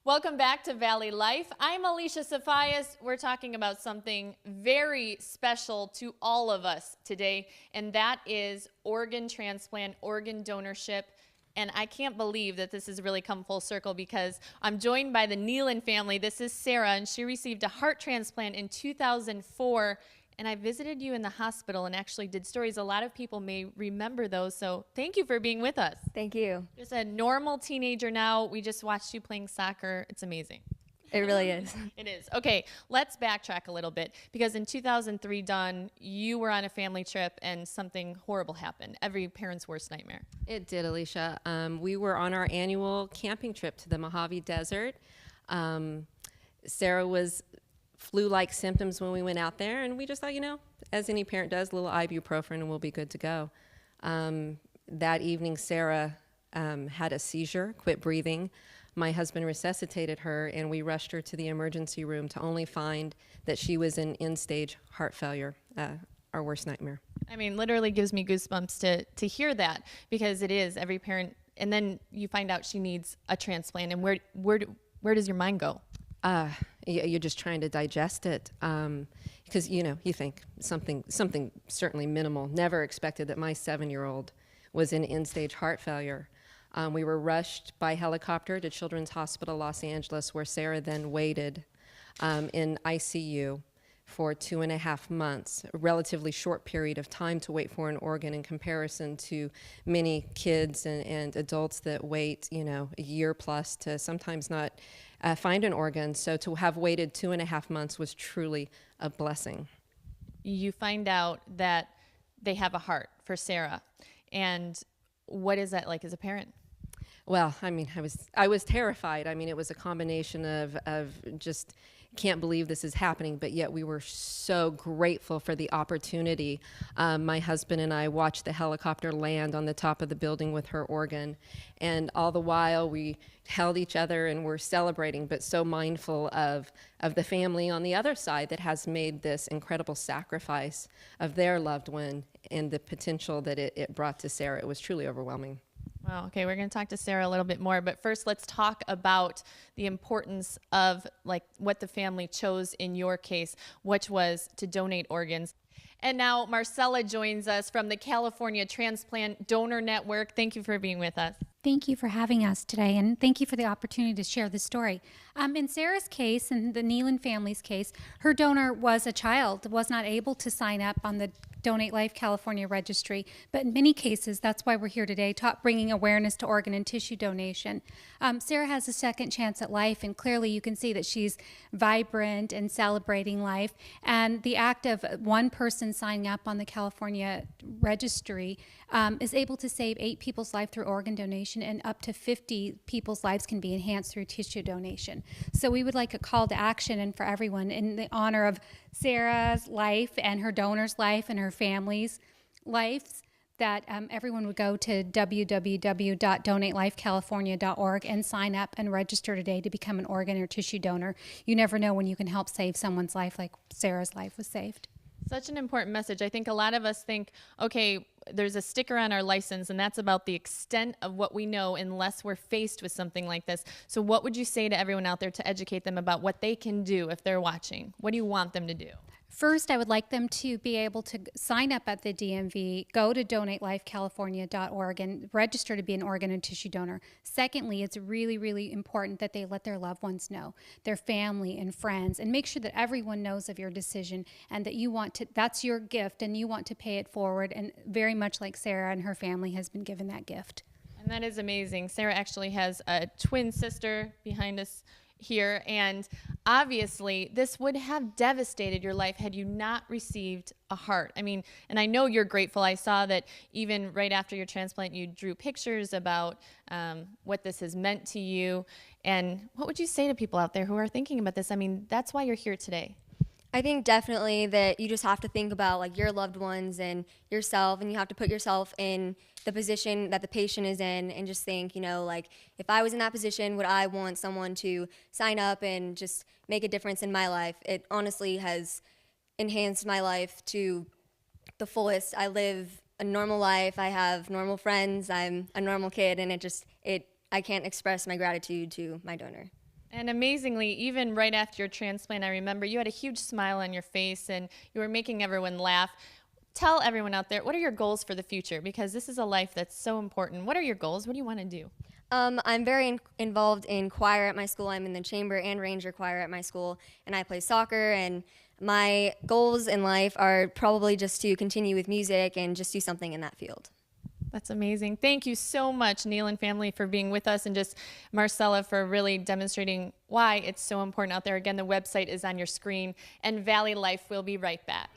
Welcome back to Valley Life. I'm Alicia Safias. We're talking about something very special to all of us today, and that is organ transplant, organ donorship. And I can't believe that this has really come full circle because I'm joined by the Nealon family. This is Sarah, and she received a heart transplant in 2004. And I visited you in the hospital and actually did stories. A lot of people may remember those, so thank you for being with us. Thank you. Just a normal teenager now. We just watched you playing soccer. It's amazing. It really is. It is. Okay, let's backtrack a little bit because in 2003, Dawn, you were on a family trip and something horrible happened. Every parent's worst nightmare. It did, Alicia. We were on our annual camping trip to the Mojave Desert. Sarah was flu-like symptoms when we went out there, and we just thought, as any parent does, a little ibuprofen and we'll be good to go. That evening, Sarah had a seizure, quit breathing. My husband resuscitated her, and we rushed her to the emergency room to only find that she was in end-stage heart failure, our worst nightmare. I mean, literally gives me goosebumps to hear that because it is every parent. And then you find out she needs a transplant, and where does your mind go? You're just trying to digest it because, you think something certainly minimal. Never expected that my 7-year-old was in end-stage heart failure. We were rushed by helicopter to Children's Hospital Los Angeles, where Sarah then waited in ICU for 2.5 months, a relatively short period of time to wait for an organ in comparison to many kids and adults that wait, a year plus to sometimes not find an organ. So to have waited 2.5 months was truly a blessing. You find out that they have a heart for Sarah. And what is that like as a parent? Well, I was terrified. It was a combination of just can't believe this is happening, but yet we were so grateful for the opportunity. My husband and I watched the helicopter land on the top of the building with her organ, and all the while we held each other and were celebrating, but so mindful of the family on the other side that has made this incredible sacrifice of their loved one and the potential that it brought to Sarah. It was truly overwhelming. Wow. Okay, we're going to talk to Sarah a little bit more, but first let's talk about the importance of what the family chose in your case, which was to donate organs. And now Marcella joins us from the California Transplant Donor Network. Thank you for being with us. Thank you for having us today, and thank you for the opportunity to share the story. In Sarah's case, in the Nealon family's case, her donor was a child, was not able to sign up on the Donate Life California registry, but in many cases, that's why we're here today, bringing awareness to organ and tissue donation. Sarah has a second chance at life, and clearly you can see that she's vibrant and celebrating life, and the act of one person signing up on the California registry is able to save 8 people's life through organ donation, and up to 50 people's lives can be enhanced through tissue donation. So we would like a call to action and for everyone in the honor of Sarah's life and her donor's life and her family's lives, that everyone would go to www.donatelifecalifornia.org and sign up and register today to become an organ or tissue donor. You never know when you can help save someone's life like Sarah's life was saved. Such an important message. I think a lot of us think, okay, there's a sticker on our license, and that's about the extent of what we know unless we're faced with something like this. So what would you say to everyone out there to educate them about what they can do if they're watching? What do you want them to do? First, I would like them to be able to sign up at the DMV, go to donatelifecalifornia.org and register to be an organ and tissue donor. Secondly, it's really, really important that they let their loved ones know, their family and friends, and make sure that everyone knows of your decision and that you want to, that's your gift and you want to pay it forward, and very much like Sarah and her family has been given that gift. And that is amazing. Sarah actually has a twin sister behind us here, and obviously this would have devastated your life had you not received a heart. And I know you're grateful. I saw that even right after your transplant you drew pictures about what this has meant to you. And what would you say to people out there who are thinking about this? That's why you're here today. I think definitely that you just have to think about your loved ones and yourself, and you have to put yourself in the position that the patient is in and just think, if I was in that position, would I want someone to sign up and just make a difference in my life? It honestly has enhanced my life to the fullest. I live a normal life. I have normal friends. I'm a normal kid, and I can't express my gratitude to my donor. And amazingly, even right after your transplant, I remember you had a huge smile on your face and you were making everyone laugh. Tell everyone out there, what are your goals for the future? Because this is a life that's so important. What are your goals? What do you want to do? I'm very involved in choir at my school. I'm in the chamber and ranger choir at my school, and I play soccer. And my goals in life are probably just to continue with music and just do something in that field. That's amazing. Thank you so much, Neil and family, for being with us, and just Marcella for really demonstrating why it's so important out there. Again, the website is on your screen, and Valley Life will be right back.